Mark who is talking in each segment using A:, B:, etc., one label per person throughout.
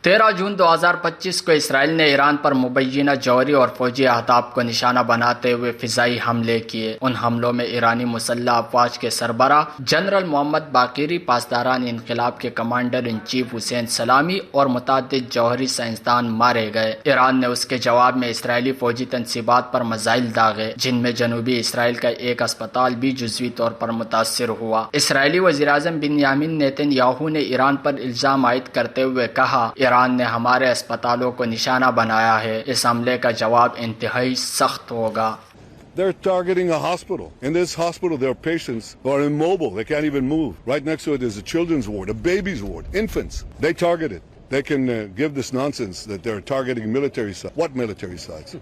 A: 13 जून 2025 को इसराइल ने ईरान पर मुबैना जौहरी और फौजी अहदाफ को निशाना बनाते हुए फिजाई हमले किए। उन हमलों में ईरानी मुसल्लह अफवाज के सरबराह जनरल मोहम्मद बाक़री, पासदारान इनकलाब के कमांडर इन चीफ हुसैन सलामी और मुतअद्दिद जौहरी साइंसदान मारे गए। ईरान ने उसके जवाब में इसराइली फौजी तनसीबात पर मिसाइल दागे, जिनमें जनूबी इसराइल का एक अस्पताल भी जुज़वी तौर पर मुतासिर हुआ। इसराइली वज़ीर-ए-आज़म बिन्यामिन नेतन्याहू ने ईरान पर इल्ज़ाम आयद करते हुए कहा, ईरान ने हमारे अस्पतालों को निशाना बनाया है। इस हमले का जवाब इंतहाई सख्त होगा।
B: They're targeting a hospital. In this hospital, there are patients who are immobile. They can't even move. Right next to it is a children's ward, a baby's ward, infants. They target it. They can give this nonsense that they're targeting military sites. What military sites?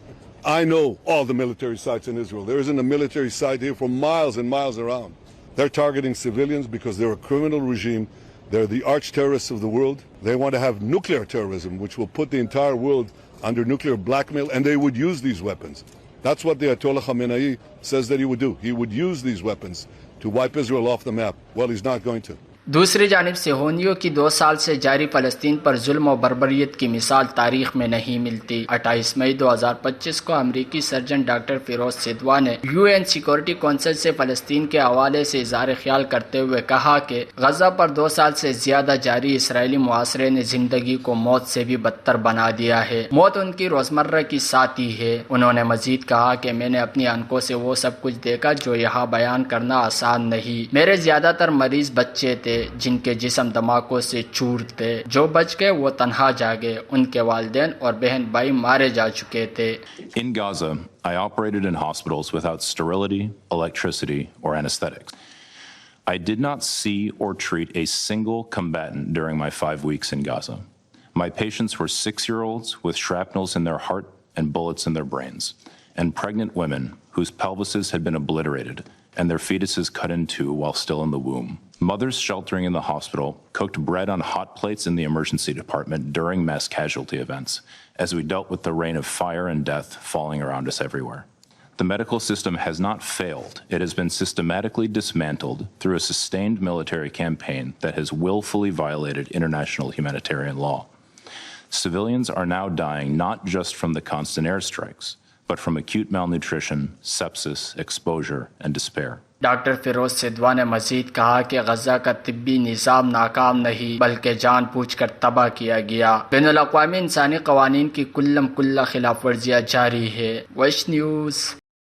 B: I know all the military sites in Israel. There isn't a military site here for miles and miles around. They're targeting civilians because they're a criminal regime. They're the arch terrorists of the world. They want to have nuclear terrorism, which will put the entire world under nuclear blackmail, and they would use these weapons. That's what the Ayatollah Khamenei says that he would do. He would use these weapons to wipe Israel off the map. Well, he's not going to.
A: दूसरी जानिब सेहोनियों की 2 साल से जारी फ़लस्तीन पर जुल्म और बर्बरियत की मिसाल तारीख में नहीं मिलती। 28 मई 2025 को अमरीकी सर्जन डॉक्टर फिरोज सिदवा ने UN सिक्योरिटी काउंसिल से फ़लस्तीन के हवाले से इज़हार ख्याल करते हुए कहा कि गजा पर 2 साल से ज़्यादा जारी इसराइली मुआसरे ने ज़िंदगी को मौत से भी बदतर बना दिया है। मौत उनकी रोज़मर्रा की साथी है। उन्होंने मजीद कहा कि मैंने अपनी आंखों से वो सब कुछ देखा जो यहाँ बयान करना आसान नहीं। मेरे ज़्यादातर मरीज बच्चे थे जिनके जिस्म धमाकों से चूर थे। जो बच गए वो तन्हा जागे। उनके वालिदैन और बहन भाई मारे जा चुके थे।
C: In Gaza, I operated in hospitals without sterility, electricity, or anesthetics. I did not see or treat a single combatant during my 5 weeks in Gaza. My patients were 6-year-olds with shrapnels in their heart and bullets in their brains, and pregnant women whose pelvises had been obliterated and their fetuses cut in two while still in the womb. Mothers sheltering in the hospital cooked bread on hot plates in the emergency department during mass casualty events, as we dealt with the rain of fire and death falling around us everywhere. The medical system has not failed. It has been systematically dismantled through a sustained military campaign that has willfully violated international humanitarian law. Civilians are now dying not just from the constant airstrikes, but from acute malnutrition, sepsis, exposure, and despair.
A: Doctor Feroz Sidhwa ने मजीद कहा कि गजा का तिब्बी निज़ाम नाकाम नहीं बल्कि जानबूझकर तबाह किया गया। बैनुल अक़वामी इंसानी क़वानीन की कुल्लम कुल्ला खिलाफ वर्जियाँ जारी है। वश न्यूज़।